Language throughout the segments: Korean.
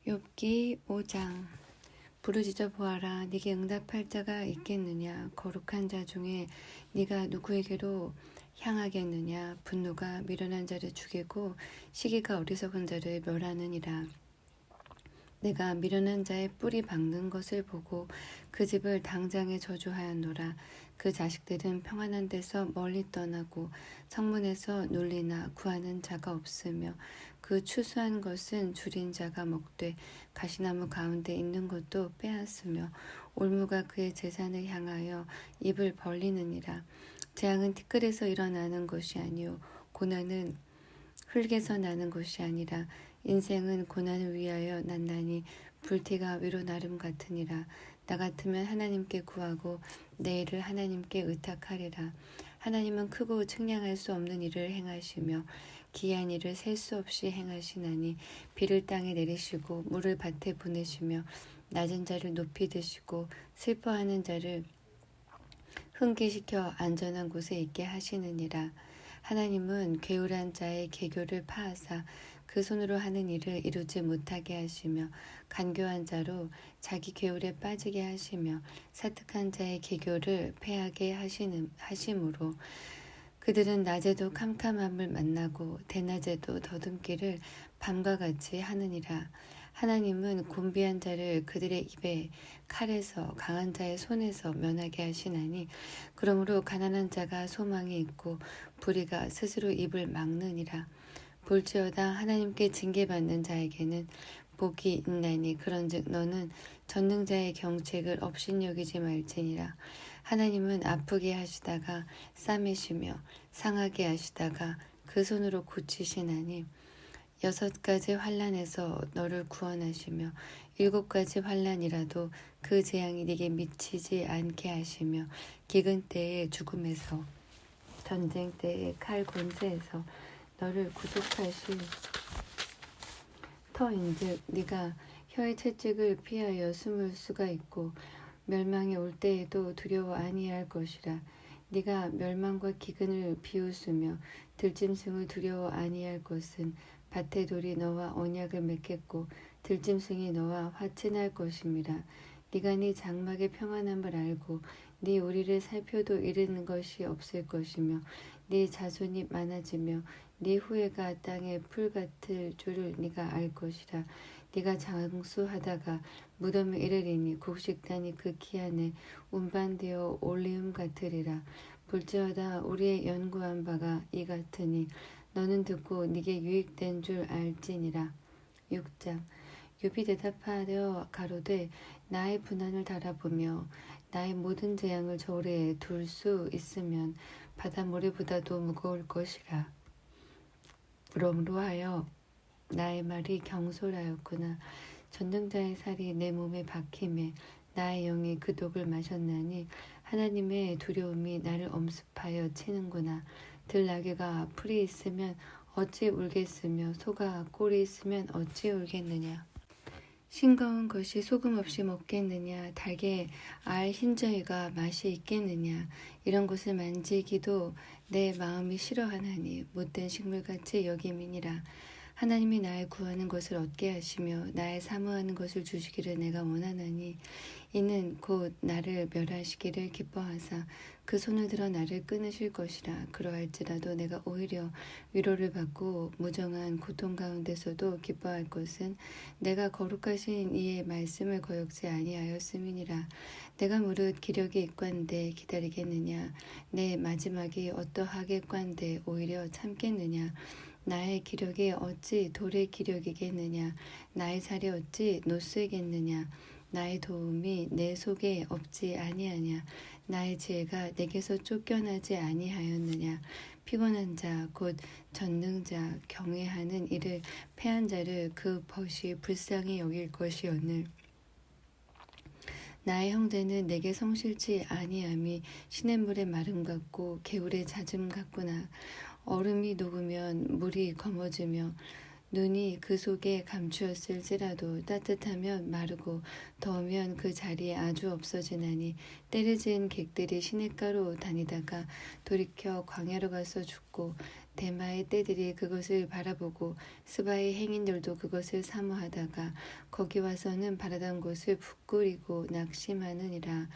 욥기 5장. 부르짖어 보아라. 네게 응답할 자가 있겠느냐? 거룩한 자 중에 네가 누구에게로 향하겠느냐? 분노가 미련한 자를 죽이고 시기가 어리석은 자를 멸하느니라. 내가 미련한 자의 뿌리 박는 것을 보고 그 집을 당장에 저주하였노라. 그 자식들은 평안한 데서 멀리 떠나고 성문에서 눌리나 구하는 자가 없으며 그 추수한 것은 줄인 자가 먹되 가시나무 가운데 있는 것도 빼앗으며 올무가 그의 재산을 향하여 입을 벌리느니라. 재앙은 티끌에서 일어나는 것이 아니요 고난은 흙에서 나는 것이 아니라 인생은 고난을 위하여 난다니 불티가 위로 나름 같으니라. 나 같으면 하나님께 구하고 내 일을 하나님께 의탁하리라. 하나님은 크고 측량할 수 없는 일을 행하시며 기이한 일을 셀 수 없이 행하시나니 비를 땅에 내리시고 물을 밭에 보내시며 낮은 자를 높이 드시고 슬퍼하는 자를 흥기시켜 안전한 곳에 있게 하시느니라. 하나님은 괴울한 자의 계교를 파하사 그 손으로 하는 일을 이루지 못하게 하시며 간교한 자로 자기 괴울에 빠지게 하시며 사특한 자의 계교를 패하게 하심으로 그들은 낮에도 캄캄함을 만나고 대낮에도 더듬기를 밤과 같이 하느니라. 하나님은 곤비한 자를 그들의 입에 칼에서 강한 자의 손에서 면하게 하시나니 그러므로 가난한 자가 소망이 있고 불의가 스스로 입을 막느니라. 볼지어다 하나님께 징계받는 자에게는 복이 있나니 그런즉 너는 전능자의 경책을 업신여기지 말지니라. 하나님은 아프게 하시다가 싸매시며 상하게 하시다가 그 손으로 고치시나니 6가지 환난에서 너를 구원하시며 7가지 환난이라도 그 재앙이 네게 미치지 않게 하시며 기근 때의 죽음에서 전쟁 때의 칼 권세에서 너를 구속하실 터인즉 네가 혀의 채찍을 피하여 숨을 수가 있고 멸망이 올 때에도 두려워 아니할 것이라. 네가 멸망과 기근을 비웃으며 들짐승을 두려워 아니할 것은 밭의 돌이 너와 언약을 맺겠고 들짐승이 너와 화친할 것임이라. 네가 네 장막의 평안함을 알고 네 우리를 살펴도 이르는 것이 없을 것이며 네 자손이 많아지며 네 후예가 땅의 풀 같을 줄을 네가 알 것이라. 네가 장수하다가 무덤에 이르리니 곡식단이 그 기한에 운반되어 올리움 같으리라. 볼지어다 우리의 연구한 바가 이 같으니 너는 듣고 네게 유익된 줄 알지니라. 6장. 욥이 대답하여 가로되 나의 분한을 달아보며 나의 모든 재앙을 저울에 둘 수 있으면 바다 모래보다도 무거울 것이라. 그러므로 하여 나의 말이 경솔하였구나. 전능자의 살이 내 몸에 박힘에 나의 영이 그 독을 마셨나니 하나님의 두려움이 나를 엄습하여 치는구나. 들나귀가 풀이 있으면 어찌 울겠으며 소가 꼴이 있으면 어찌 울겠느냐. 싱거운 것이 소금 없이 먹겠느냐. 달게 알 흰저희가 맛이 있겠느냐. 이런 것을 만지기도 내 마음이 싫어하나니 못된 식물같이 여김이니라. 하나님이 나의 구하는 것을 얻게 하시며 나의 사모하는 것을 주시기를 내가 원하나니 이는 곧 나를 멸하시기를 기뻐하사 그 손을 들어 나를 끊으실 것이라. 그러할지라도 내가 오히려 위로를 받고 무정한 고통 가운데서도 기뻐할 것은 내가 거룩하신 이의 말씀을 거역지 아니하였음이니라. 내가 무릇 기력이 있건대 기다리겠느냐. 내 마지막이 어떠하겠건대 오히려 참겠느냐. 나의 기력이 어찌 돌의 기력이겠느냐. 나의 살이 어찌 노쇠겠느냐. 나의 도움이 내 속에 없지 아니하냐. 나의 지혜가 내게서 쫓겨나지 아니하였느냐. 피곤한 자 곧 전능자 경외하는 이를 패한 자를 그 벗이 불쌍히 여길 것이오늘 나의 형제는 내게 성실치 아니함이 시냇물의 마름 같고 개울의 잦음 같구나. 얼음이 녹으면 물이 검어지며 눈이 그 속에 감추었을지라도 따뜻하면 마르고 더우면 그 자리에 아주 없어지나니 때를 지은 객들이 시냇가로 다니다가 돌이켜 광야로 가서 죽고 대마의 떼들이 그것을 바라보고 스바의 행인들도 그것을 사모하다가 거기 와서는 바라던 곳을 부끄리고 낙심하느니라.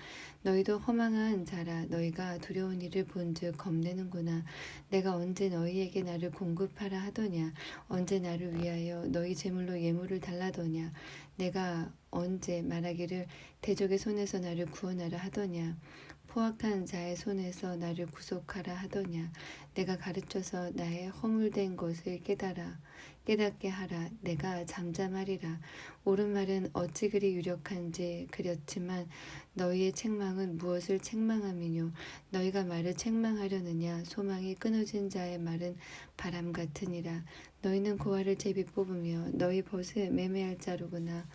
너희도 허망한 자라. 너희가 두려운 일을 본즉 겁내는구나. 내가 언제 너희에게 나를 공급하라 하더냐. 언제 나를 위하여 너희 제물로 예물을 달라더냐. 내가 언제 말하기를 대적의 손에서 나를 구원하라 하더냐. 포악한 자의 손에서 나를 구속하라 하더냐. 내가 가르쳐서 나의 허물된 것을 깨닫게 하라. 내가 잠잠하리라. 옳은 말은 어찌 그리 유력한지 그렸지만 너희의 책망은 무엇을 책망함이뇨. 너희가 말을 책망하려느냐. 소망이 끊어진 자의 말은 바람 같으니라. 너희는 고아를 제비 뽑으며 너희 벗을 매매할 자로구나.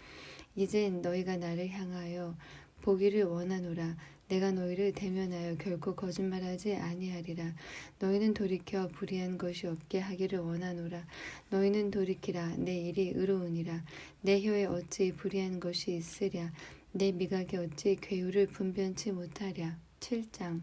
이젠 너희가 나를 향하여 보기를 원하노라. 내가 너희를 대면하여 결코 거짓말하지 아니하리라. 너희는 돌이켜 불의한 것이 없게 하기를 원하노라. 너희는 돌이키라. 내 일이 의로우니라. 내 혀에 어찌 불의한 것이 있으랴. 내 미각에 어찌 괴유를 분변치 못하랴. 7장.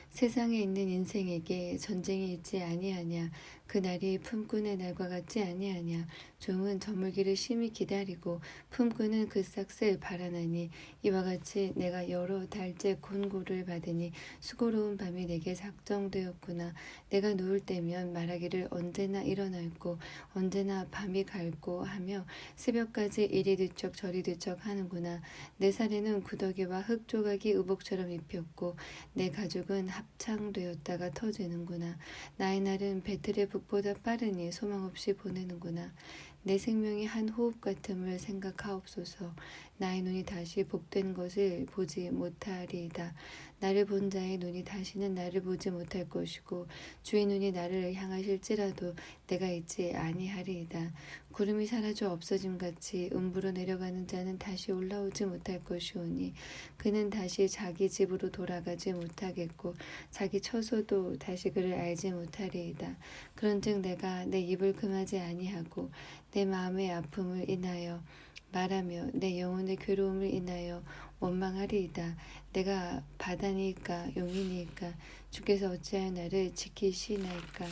세상에 있는 인생에게 전쟁이 있지 아니하냐. 그날이 품꾼의 날과 같지 아니하냐. 종은 저물기를 심히 기다리고 품꾼은 그 싹을 바라나니 이와 같이 내가 여러 달째 곤고를 받으니 수고로운 밤이 내게 작정되었구나. 내가 누울 때면 말하기를 언제나 일어날고 언제나 밤이 갈고 하며 새벽까지 이리 뒤척 저리 뒤척 하는구나. 내 살에는 구더기와 흙 조각이 의복처럼 입혔고 내 가죽은 합창되었다가 터지는구나. 나의 날은 배틀의 북보다 빠르니 소망 없이 보내는구나. 내 생명이 한 호흡 같음을 생각하옵소서. 나의 눈이 다시 복된 것을 보지 못하리이다. 나를 본 자의 눈이 다시는 나를 보지 못할 것이고 주의 눈이 나를 향하실지라도 내가 있지 아니하리이다. 구름이 사라져 없어짐같이 음부로 내려가는 자는 다시 올라오지 못할 것이오니 그는 다시 자기 집으로 돌아가지 못하겠고 자기 처소도 다시 그를 알지 못하리이다. 그런즉 내가 내 입을 금하지 아니하고 내 마음의 아픔을 인하여 말하며 내 영혼의 괴로움을 인하여 원망하리이다. 내가 바다니까 용이니까 주께서 어찌하여 나를 지키시나이까.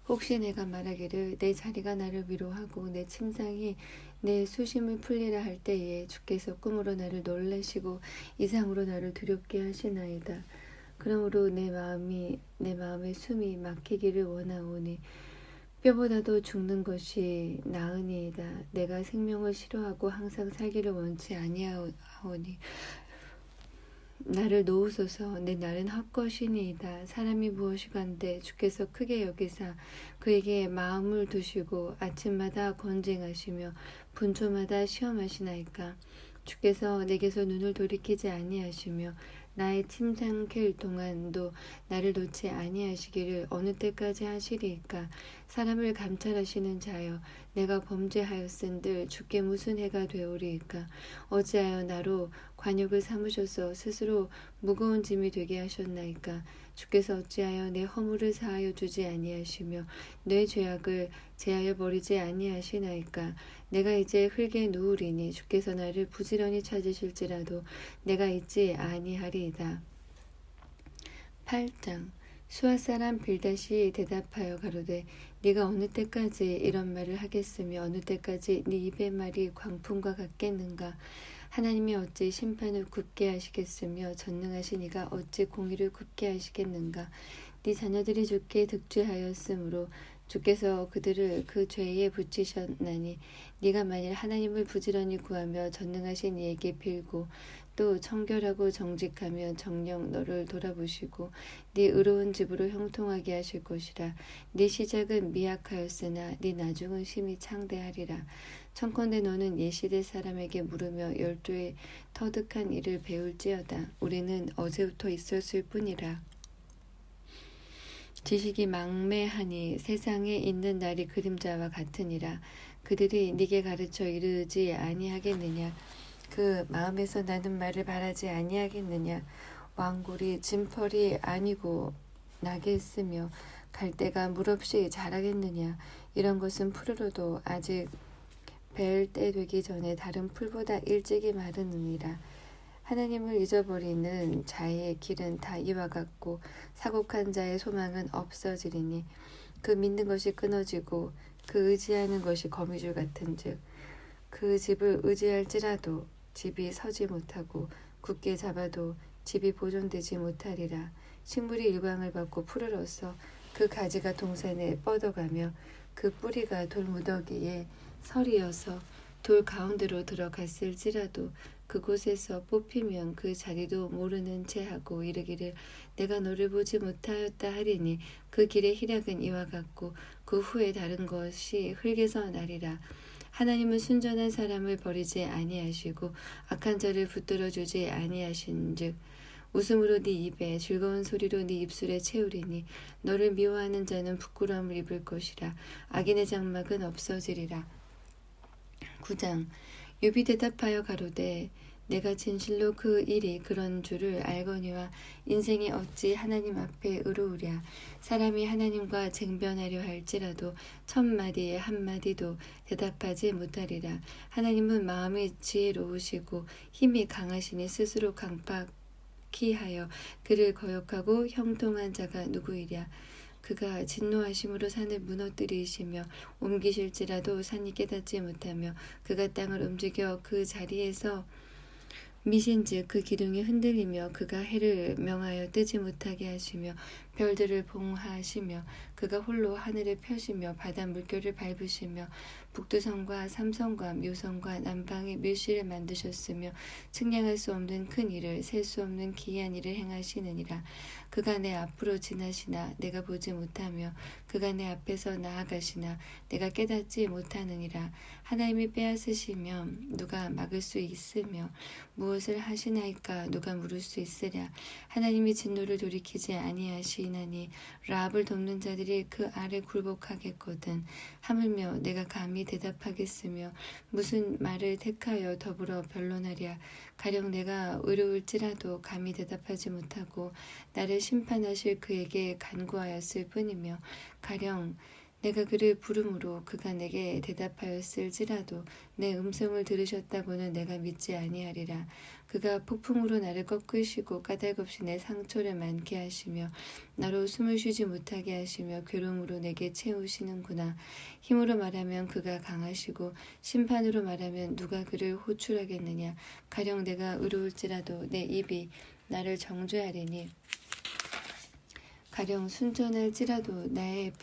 혹시 내가 말하기를 내 자리가 나를 위로하고 내 침상이 내 수심을 풀리라 할 때에 주께서 꿈으로 나를 놀라시고 이상으로 나를 두렵게 하시나이다. 그러므로 내 마음의 숨이 막히기를 원하오니 뼈보다도 죽는 것이 나으니이다. 내가 생명을 싫어하고 항상 살기를 원치 아니하오니 나를 놓으소서. 내 날은 헛것이니이다. 사람이 무엇이간데 주께서 크게 여기사 그에게 마음을 두시고 아침마다 권쟁하시며 분초마다 시험하시나이까. 주께서 내게서 눈을 돌이키지 아니하시며 나의 침상 캘 동안도 나를 놓지 아니하시기를 어느 때까지 하시리이까. 사람을 감찰하시는 자여, 내가 범죄하였은들 주께 무슨 해가 되오리이까. 어찌하여 나로 관역을 삼으셔서 스스로 무거운 짐이 되게 하셨나이까. 주께서 어찌하여 내 허물을 사하여 주지 아니하시며 내 죄악을 제하여 버리지 아니하시나이까. 내가 이제 흙에 누우리니 주께서 나를 부지런히 찾으실지라도 내가 있지 아니하리이다. 8장. 수아 사람 빌닷이 대답하여 가로되 네가 어느 때까지 이런 말을 하겠으며 어느 때까지 네 입의 말이 광풍과 같겠는가. 하나님이 어찌 심판을 굽게 하시겠으며 전능하신 이가 어찌 공의를 굽게 하시겠는가. 네 자녀들이 주께 득죄하였으므로 주께서 그들을 그 죄에 붙이셨나니 네가 만일 하나님을 부지런히 구하며 전능하신 이에게 빌고 또 청결하고 정직하며 정녕 너를 돌아보시고 네 의로운 집으로 형통하게 하실 것이라. 네 시작은 미약하였으나 네 나중은 심히 창대하리라. 청컨대 너는 옛시대 사람에게 물으며 열조의 터득한 일을 배울지어다. 우리는 어제부터 있었을 뿐이라. 지식이 망매하니 세상에 있는 날이 그림자와 같으니라. 그들이 네게 가르쳐 이르지 아니하겠느냐. 그 마음에서 나는 말을 바라지 아니하겠느냐. 왕골이 진펄이 아니고 나겠으며 갈대가 물없이 자라겠느냐. 이런 것은 푸르르도 아직 벨 때 되기 전에 다른 풀보다 일찍이 마르느니라. 하나님을 잊어버리는 자의 길은 다 이와 같고 사곡한 자의 소망은 없어지리니 그 믿는 것이 끊어지고 그 의지하는 것이 거미줄 같은즉 그 집을 의지할지라도 집이 서지 못하고 굳게 잡아도 집이 보존되지 못하리라. 식물이 일광을 받고 푸르러서 그 가지가 동산에 뻗어가며 그 뿌리가 돌무더기에 설이어서 돌 가운데로 들어갔을지라도 그곳에서 뽑히면 그 자리도 모르는 채 하고 이르기를 내가 너를 보지 못하였다 하리니 그 길의 희락은 이와 같고 그 후에 다른 것이 흙에서 나리라. 하나님은 순전한 사람을 버리지 아니하시고 악한 자를 붙들어 주지 아니하신즉 웃음으로 네 입에 즐거운 소리로 네 입술에 채우리니 너를 미워하는 자는 부끄러움을 입을 것이라. 악인의 장막은 없어지리라. 9장 욥이 대답하여 가로되 내가 진실로 그 일이 그런 줄을 알거니와 인생이 어찌 하나님 앞에 의로우랴. 사람이 하나님과 쟁변하려 할지라도 1000마디에 한마디도 대답하지 못하리라. 하나님은 마음이 지혜로우시고 힘이 강하시니 스스로 강팍히 하여 그를 거역하고 형통한 자가 누구이랴. 그가 진노하심으로 산을 무너뜨리시며 옮기실지라도 산이 깨닫지 못하며 그가 땅을 움직여 그 자리에서 미신즉 그 기둥이 흔들리며 그가 해를 명하여 뜨지 못하게 하시며 별들을 봉하시며 그가 홀로 하늘을 펴시며 바다 물결을 밟으시며 북두성과 삼성과 묘성과 남방의 밀실을 만드셨으며 측량할 수 없는 큰 일을 셀 수 없는 기이한 일을 행하시느니라. 그가 내 앞으로 지나시나 내가 보지 못하며 그가 내 앞에서 나아가시나 내가 깨닫지 못하느니라. 하나님이 빼앗으시면 누가 막을 수 있으며 무엇을 하시나이까 누가 물을 수 있으랴. 하나님이 진노를 돌이키지 아니하시나니 라합을 돕는 자들이 그 아래 굴복하겠거든. 하물며 내가 감히 대답하겠으며 무슨 말을 택하여 더불어 변론하랴. 가령 내가 의로울지라도 감히 대답하지 못하고 나를 심판하실 그에게 간구하였을 뿐이며 가령 내가 그를 부름으로 그가 내게 대답하였을지라도 내 음성을 들으셨다고는 내가 믿지 아니하리라. 그가 폭풍으로 나를 꺾으시고 까닭없이 내 상처를 많게 하시며 나로 숨을 쉬지 못하게 하시며 괴로움으로 내게 채우시는구나. 힘으로 말하면 그가 강하시고 심판으로 말하면 누가 그를 호출하겠느냐. 가령 내가 의로울지라도 내 입이 나를 정죄하리니 가령 순전할지라도 나의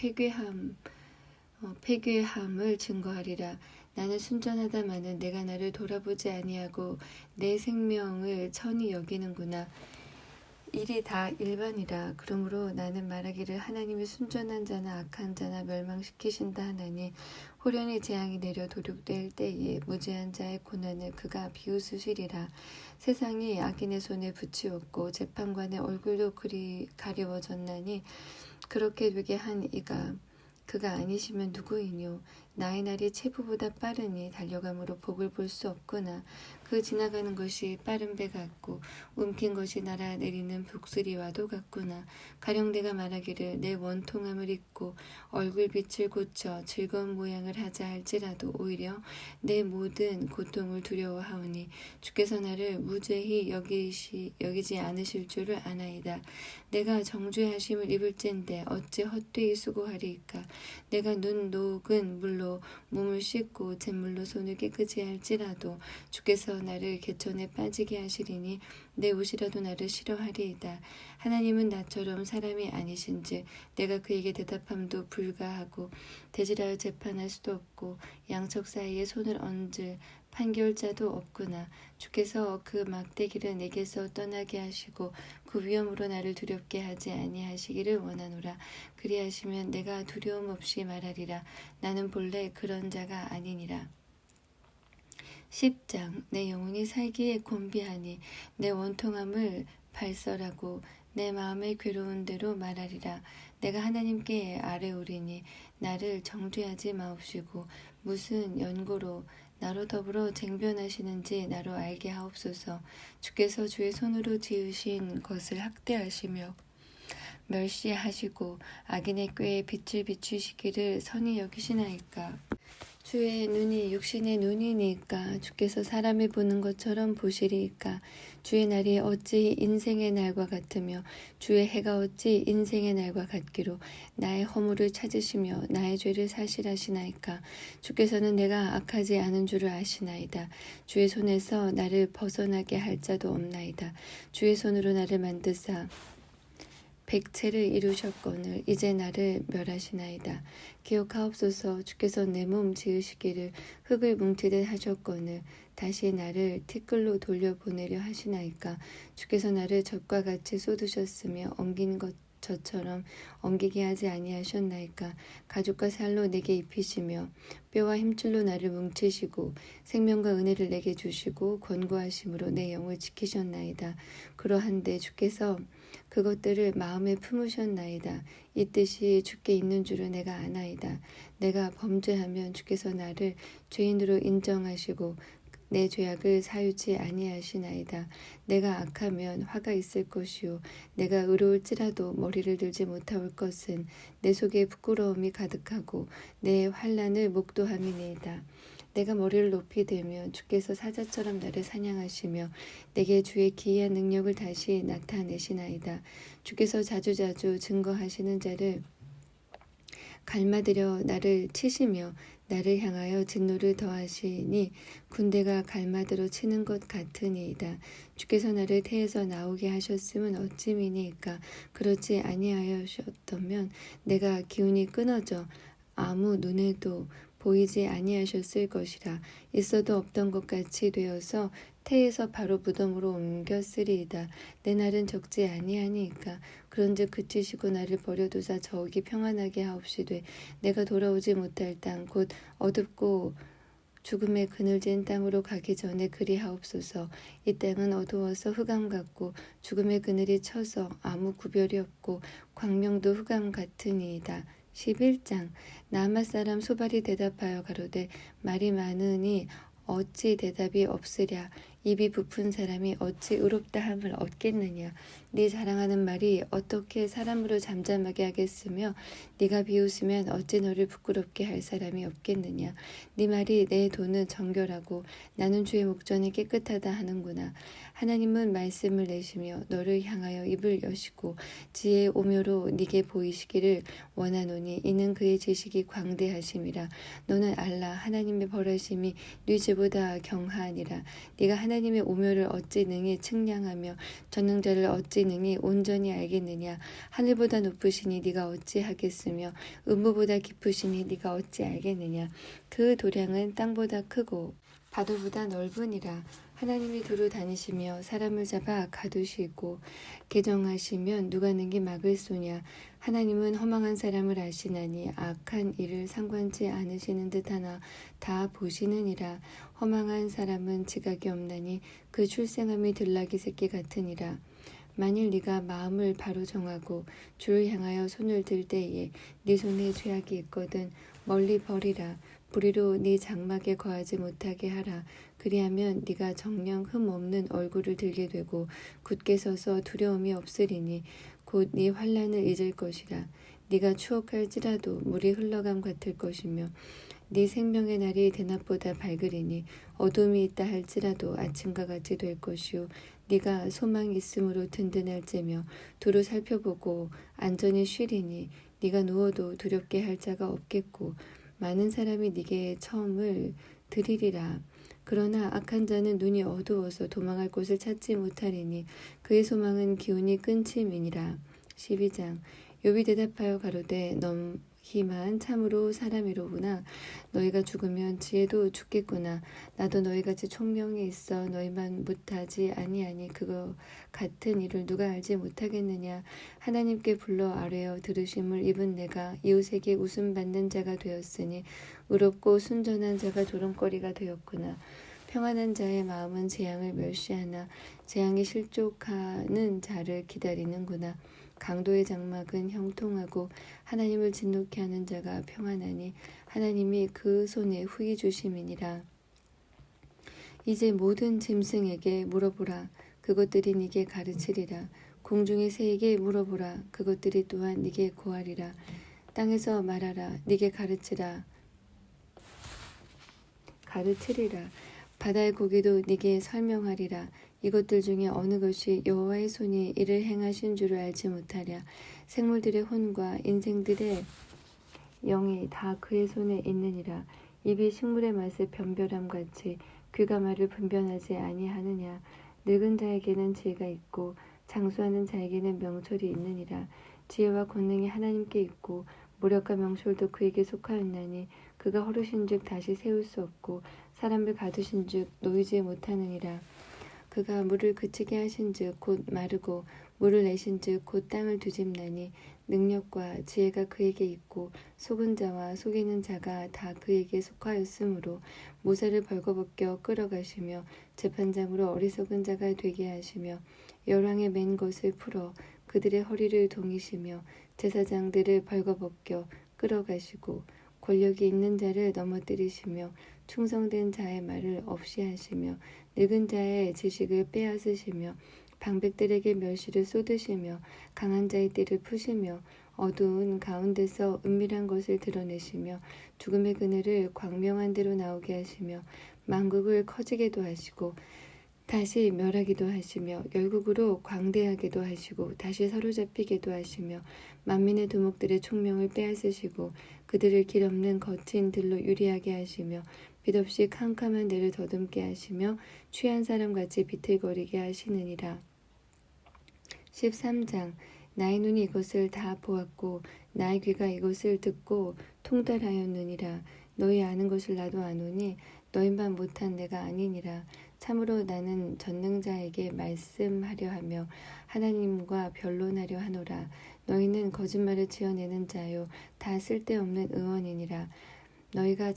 패괴함을 증거하리라. 나는 순전하다마는 내가 나를 돌아보지 아니하고 내 생명을 천히 여기는구나. 일이 다 일반이라. 그러므로 나는 말하기를 하나님이 순전한 자나 악한 자나 멸망시키신다 하나니 호련히 재앙이 내려 도륙될 때에 무죄한 자의 고난을 그가 비웃으시리라. 세상이 악인의 손에 붙이었고 재판관의 얼굴도 가리워졌나니 그렇게 되게 한 이가 그가 아니시면 누구이뇨. 나의 날이 체부보다 빠르니 달려감으로 복을 볼 수 없구나. 그 지나가는 것이 빠른 배 같고 움킨 것이 날아내리는 독수리와도 같구나. 가령 내가 말하기를 내 원통함을 잊고 얼굴빛을 고쳐 즐거운 모양을 하자 할지라도 오히려 내 모든 고통을 두려워하오니 주께서 나를 무죄히 여기지 않으실 줄을 아나이다. 내가 정죄하심을 입을진데 어찌 헛되이 수고하리이까. 내가 눈 녹은 물로 몸을 씻고 잿물로 손을 깨끗이 할지라도 주께서 나를 개천에 빠지게 하시리니 내 옷이라도 나를 싫어하리이다. 하나님은 나처럼 사람이 아니신즉 내가 그에게 대답함도 불가하고 대질하여 재판할 수도 없고 양척 사이에 손을 얹을 판결자도 없구나. 주께서 그 막대기를 내게서 떠나게 하시고 그 위험으로 나를 두렵게 하지 아니하시기를 원하노라. 그리하시면 내가 두려움 없이 말하리라. 나는 본래 그런 자가 아니니라. 10장 내 영혼이 살기에 곤비하니 내 원통함을 발설하고 내 마음의 괴로운 대로 말하리라. 내가 하나님께 아뢰오리니 나를 정죄하지 마옵시고 무슨 연고로 나로 더불어 쟁변하시는지 나로 알게 하옵소서. 주께서 주의 손으로 지으신 것을 학대하시며 멸시하시고 악인의 꾀에 빛을 비추시기를 선히 여기시나이까. 주의 눈이 육신의 눈이니까 주께서 사람이 보는 것처럼 보시리이까. 주의 날이 어찌 인생의 날과 같으며 주의 해가 어찌 인생의 날과 같기로 나의 허물을 찾으시며 나의 죄를 사실하시나이까. 주께서는 내가 악하지 않은 줄을 아시나이다. 주의 손에서 나를 벗어나게 할 자도 없나이다. 주의 손으로 나를 만드사 백체를 이루셨거늘 이제 나를 멸하시나이다. 기억하옵소서. 주께서 내 몸 지으시기를 흙을 뭉티듯 하셨거늘 다시 나를 티끌로 돌려보내려 하시나이까. 주께서 나를 젖과 같이 쏟으셨으며 엉긴 저처럼 엉기게 하지 아니하셨나이까. 가죽과 살로 내게 입히시며 뼈와 힘줄로 나를 뭉치시고 생명과 은혜를 내게 주시고 권고하심으로 내 영을 지키셨나이다. 그러한데 주께서 그것들을 마음에 품으셨나이다. 이 뜻이 주께 있는 줄을 내가 아나이다. 내가 범죄하면 주께서 나를 죄인으로 인정하시고 내 죄악을 사유치 아니하시나이다. 내가 악하면 화가 있을 것이요 내가 의로울지라도 머리를 들지 못할 것은 내 속에 부끄러움이 가득하고 내 환난을 목도함이니이다. 내가 머리를 높이 들면 주께서 사자처럼 나를 사냥하시며 내게 주의 기이한 능력을 다시 나타내시나이다. 주께서 자주자주 증거하시는 자를 갈마들여 나를 치시며 나를 향하여 진노를 더하시니 군대가 갈마들어 치는 것 같으니이다. 주께서 나를 태에서 나오게 하셨음은 어찌미니이까. 그렇지 아니하셨다면 내가 기운이 끊어져 아무 눈에도 보이지 아니하셨을 것이라. 있어도 없던 것 같이 되어서 태에서 바로 무덤으로 옮겼으리이다. 내 날은 적지 아니하니이까. 그런즉 그치시고 나를 버려두사 저기 평안하게 하옵시되 내가 돌아오지 못할 땅 곧 어둡고 죽음의 그늘진 땅으로 가기 전에 그리하옵소서. 이 땅은 어두워서 흑암 같고 죽음의 그늘이 쳐서 아무 구별이 없고 광명도 흑암 같으니이다. 11장. 나아맛 사람 소발이 대답하여 가로되 말이 많으니 어찌 대답이 없으랴. 입이 부푼 사람이 어찌 의롭다 함을 얻겠느냐. 네 자랑하는 말이 어떻게 사람으로 잠잠하게 하겠으며 네가 비웃으면 어찌 너를 부끄럽게 할 사람이 없겠느냐. 네 말이 내 돈은 정결하고 나는 주의 목전이 깨끗하다 하는구나. 하나님은 말씀을 내시며 너를 향하여 입을 여시고 지혜의 오묘로 네게 보이시기를 원하노니 이는 그의 지식이 광대하심이라. 너는 알라. 하나님의 벌하심이 네 죄보다 경하니라. 네가 하나님의 오묘를 어찌 능히 측량하며 전능자를 어찌 능히 온전히 알겠느냐. 하늘보다 높으시니 네가 어찌 하겠으며 음부보다 깊으시니 네가 어찌 알겠느냐. 그 도량은 땅보다 크고 바다보다 넓으니라. 하나님이 두루 다니시며 사람을 잡아 가두시고 개정하시면 누가 능히 막을 소냐. 하나님은 허망한 사람을 아시나니 악한 일을 상관치 않으시는 듯하나 다 보시느니라. 허망한 사람은 지각이 없나니 그 출생함이 들나귀 새끼 같으니라. 만일 네가 마음을 바로 정하고 주를 향하여 손을 들 때에 네 손에 죄악이 있거든 멀리 버리라. 불의로 네 장막에 거하지 못하게 하라. 그리하면 네가 정녕 흠 없는 얼굴을 들게 되고 굳게 서서 두려움이 없으리니 곧 네 환난을 잊을 것이라. 네가 추억할지라도 물이 흘러감 같을 것이며 네 생명의 날이 대낮보다 밝으리니 어둠이 있다 할지라도 아침과 같이 될 것이요 네가 소망이 있으므로 든든할지며 두루 살펴보고 안전히 쉬리니 네가 누워도 두렵게 할 자가 없겠고 많은 사람이 네게 처음을 드리리라. 그러나 악한 자는 눈이 어두워서 도망할 곳을 찾지 못하리니 그의 소망은 기운이 끊침이니라. 12장. 욥이 대답하여 가로되 너희만 참으로 사람이로구나. 너희가 죽으면 지혜도 죽겠구나. 나도 너희같이 총명이 있어 너희만 못하지 아니하니 그거 같은 일을 누가 알지 못하겠느냐. 하나님께 불러 아뢰어 들으심을 입은 내가 이웃에게 웃음받는 자가 되었으니 의롭고 순전한 자가 조롱거리가 되었구나. 평안한 자의 마음은 재앙을 멸시하나 재앙이 실족하는 자를 기다리는구나. 강도의 장막은 형통하고 하나님을 진노케 하는 자가 평안하니 하나님이 그 손에 후히 주심이니라. 이제 모든 짐승에게 물어보라. 그것들이 네게 가르치리라. 공중의 새에게 물어보라. 그것들이 또한 네게 고하리라. 땅에서 말하라. 네게 가르치라. 가르치리라. 바다의 고기도 네게 설명하리라. 이것들 중에 어느 것이 여호와의 손이 이를 행하신 줄을 알지 못하랴. 생물들의 혼과 인생들의 영이 다 그의 손에 있느니라. 입이 식물의 맛을 변별함 같이 귀가 말을 분별하지 아니하느냐. 늙은 자에게는 지혜가 있고 장수하는 자에게는 명철이 있느니라. 지혜와 권능이 하나님께 있고 모략과 명철도 그에게 속하였나니 그가 허르신즉 다시 세울 수 없고 사람을 가두신즉 놓이지 못하느니라. 그가 물을 그치게 하신즉 곧 마르고 물을 내신즉 곧 땅을 뒤집나니 능력과 지혜가 그에게 있고 속은 자와 속이는 자가 다 그에게 속하였으므로 모세를 벌거벗겨 끌어가시며 재판장으로 어리석은 자가 되게 하시며 열왕의 맨 것을 풀어 그들의 허리를 동이시며 제사장들을 벌거벗겨 끌어가시고 권력이 있는 자를 넘어뜨리시며 충성된 자의 말을 없이 하시며 늙은 자의 지식을 빼앗으시며 방백들에게 멸시를 쏟으시며 강한 자의 띠를 푸시며 어두운 가운데서 은밀한 것을 드러내시며 죽음의 그늘을 광명한 대로 나오게 하시며 만국을 커지게도 하시고 다시 멸하기도 하시며 열국으로 광대하게도 하시고 다시 사로잡히게도 하시며 만민의 두목들의 총명을 빼앗으시고 그들을 길 없는 거친 들로 유리하게 하시며 빛없이 캄캄한 데를 더듬게 하시며 취한 사람같이 비틀거리게 하시느니라. 13장. 나의 눈이 이것을 다 보았고 나의 귀가 이것을 듣고 통달하였느니라. 너희 아는 것을 나도 아노니 너희만 못한 내가 아니니라. 참으로 나는 전능자에게 말씀하려 하며 하나님과 변론하려 하노라. 너희는 거짓말을 지어내는 자요 다 쓸데없는 의원이니라. 너희가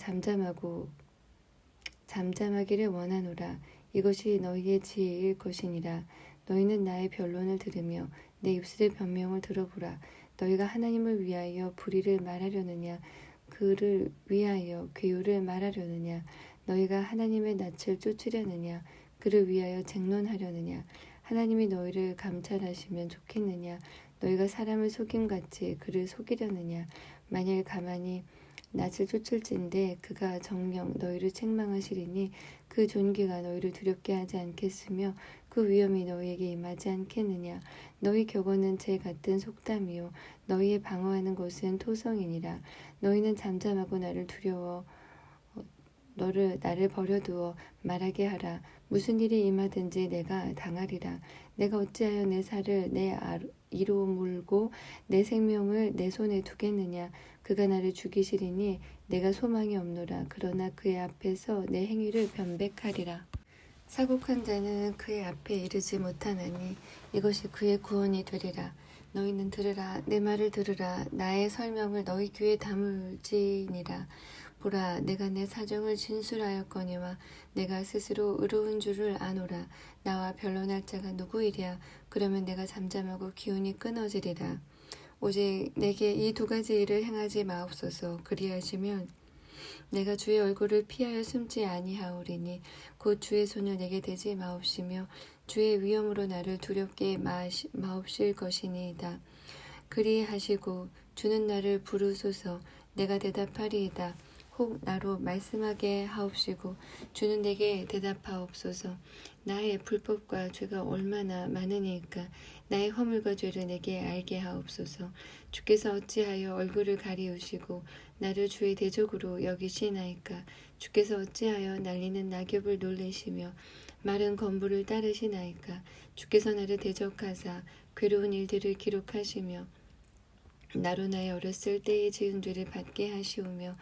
잠잠하기를 원하노라. 이것이 너희의 지혜일 것이니라. 너희는 나의 변론을 들으며 내 입술의 변명을 들어보라. 너희가 하나님을 위하여 불의를 말하려느냐 그를 위하여 괴유를 말하려느냐 너희가 하나님의 낯을 쫓으려느냐 그를 위하여 쟁론하려느냐 하나님이 너희를 감찰하시면 좋겠느냐 너희가 사람을 속임같이 그를 속이려느냐 만일 가만히 낯을 쫓을진대 그가 정녕 너희를 책망하시리니 그 존귀가 너희를 두렵게 하지 않겠으며 그 위험이 너희에게 임하지 않겠느냐. 너희 격언은 재 같은 속담이요 너희의 방어하는 것은 토성이니라. 너희는 잠잠하고 나를 버려두어 말하게 하라. 무슨 일이 임하든지 내가 당하리라. 내가 어찌하여 내 살을 내 이로 물고 내 생명을 내 손에 두겠느냐. 그가 나를 죽이시리니 내가 소망이 없노라. 그러나 그의 앞에서 내 행위를 변백하리라. 사곡한 자는 그의 앞에 이르지 못하나니 이것이 그의 구원이 되리라. 너희는 들으라. 내 말을 들으라. 나의 설명을 너희 귀에 담을지니라. 보라, 내가 내 사정을 진술하였거니와 내가 스스로 의로운 줄을 아노라. 나와 변론할 자가 누구이랴. 그러면 내가 잠잠하고 기운이 끊어지리라. 오직 내게 이 두 가지 일을 행하지 마옵소서. 그리하시면 내가 주의 얼굴을 피하여 숨지 아니하오리니 곧 주의 손을 내게 대지 마옵시며 주의 위엄으로 나를 두렵게 마옵실 것이니이다. 그리하시고 주는 나를 부르소서. 내가 대답하리이다. 혹 나로 말씀하게 하옵시고 주는 내게 대답하옵소서. 나의 불법과 죄가 얼마나 많으니까 나의 허물과 죄를 내게 알게 하옵소서. 주께서 어찌하여 얼굴을 가리우시고 나를 주의 대적으로 여기시나이까. 주께서 어찌하여 날리는 낙엽을 놀래시며 마른 건물을 따르시나이까. 주께서 나를 대적하사 괴로운 일들을 기록하시며 나로 나의 어렸을 때에 지은 죄를 받게 하시오며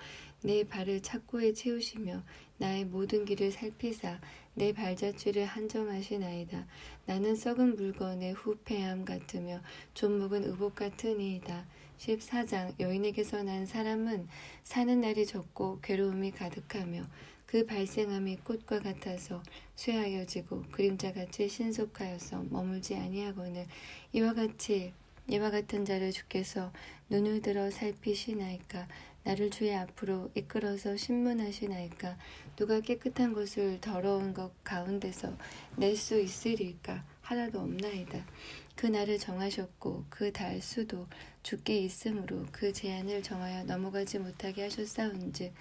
내 발을 착고에 채우시며 나의 모든 길을 살피사 내 발자취를 한정하시나이다. 나는 썩은 물건의 후패함 같으며 좀먹은 의복 같으니이다. 14장. 여인에게서 난 사람은 사는 날이 적고 괴로움이 가득하며 그 발생함이 꽃과 같아서 쇠하여지고 그림자같이 신속하여서 머물지 아니하거늘 이와 같은 자를 주께서 눈을 들어 살피시나이까. 나를 주의 앞으로 이끌어서 신문하시나이까. 누가 깨끗한 것을 더러운 것 가운데서 낼 수 있으리까. 하나도 없나이다. 그 날을 정하셨고 그 달 수도 주께 있으므로 그 제한을 정하여 넘어가지 못하게 하셨사온즉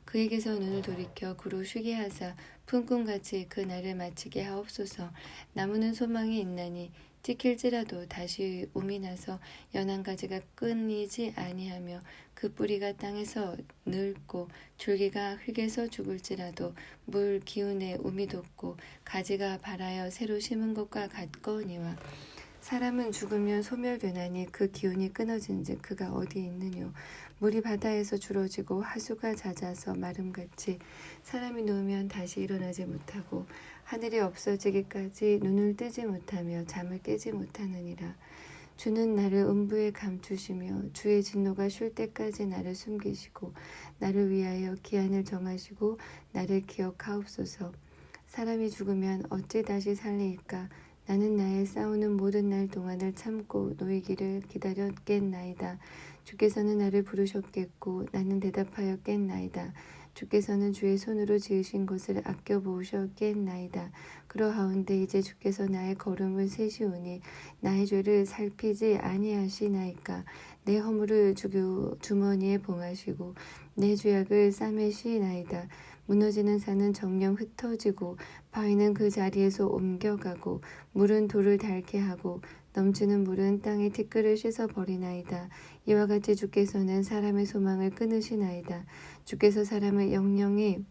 그에게서 눈을 돌이켜 그로 쉬게 하사 품꿈같이 그 날을 마치게 하옵소서. 나무는 소망이 있나니 찍힐지라도 다시 움이 나서 연한 가지가 끊이지 아니하며 그 뿌리가 땅에서 늙고 줄기가 흙에서 죽을지라도 물 기운에 움이 돋고 가지가 발하여 새로 심은 것과 같거니와 사람은 죽으면 소멸되나니 그 기운이 끊어진즉 그가 어디에 있느뇨. 물이 바다에서 줄어지고 하수가 잦아서 마름같이 사람이 누우면 다시 일어나지 못하고 하늘이 없어지기까지 눈을 뜨지 못하며 잠을 깨지 못하느니라. 주는 나를 음부에 감추시며 주의 진노가 쉴 때까지 나를 숨기시고 나를 위하여 기한을 정하시고 나를 기억하옵소서. 사람이 죽으면 어찌 다시 살리이까. 나는 나의 싸우는 모든 날 동안을 참고 노이기를 기다렸겠나이다. 주께서는 나를 부르셨겠고 나는 대답하였겠나이다. 주께서는 주의 손으로 지으신 것을 아껴보셨겠나이다. 그러하온데 이제 주께서 나의 걸음을 세시오니 나의 죄를 살피지 아니하시나이까. 내 허물을 주머니에 봉하시고 내 죄악을 싸매시나이다. 무너지는 산은 정령 흩어지고 바위는 그 자리에서 옮겨가고 물은 돌을 닳게 하고 넘치는 물은 땅의 티끌을 씻어버리나이다. 이와 같이 주께서는 사람의 소망을 끊으시나이다. 주께서 사람을 영영히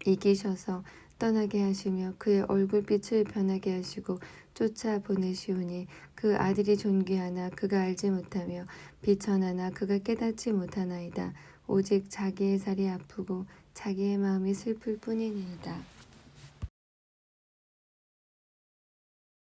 이기셔서 떠나게 하시며 그의 얼굴빛을 변하게 하시고 쫓아보내시오니 그 아들이 존귀하나 그가 알지 못하며 비천하나 그가 깨닫지 못하나이다. 오직 자기의 살이 아프고 자기의 마음이 슬플 뿐이니이다.